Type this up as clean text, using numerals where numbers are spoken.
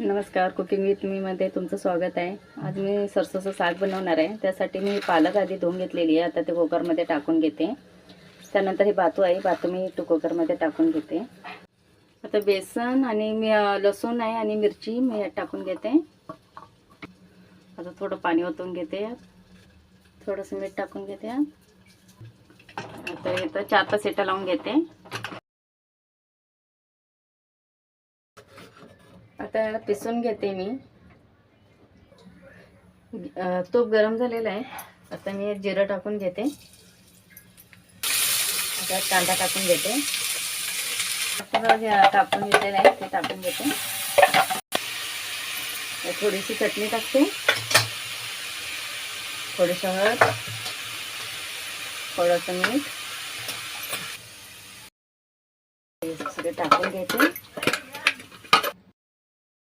नमस्कार, cooking with me मध्ये तुमचं स्वागत आहे। आज मी सरसोचं साग बनवणार आहे। त्यासाठी मी पालक आधी धुवून घेतलेली आहे। आता ते कुकरमध्ये टाकून घेते। त्यानंतर ही बातू आहे, बातू मी कुकरमध्ये टाकून घेते। आता बेसन आणि लसूण आहे आणि मिरची मी यात टाकून घेते। आता थोडं पाणी ओतून घेते, थोडंसं मीठ टाकून घेते। आता इथं 4-5 शिट्ट्या लावून घेते। आता पिसून घेते मी। तूप गरम झालेला आहे। आता मी जिरं टाकून घेते। आता कांदा टाकून घेते। कापून घेतलेलं आहे ते टाकून घेते। थोडीशी चटणी टाकते, थोडीशी हळद, थोडंसं मीठ, सगळं टाकून घेते।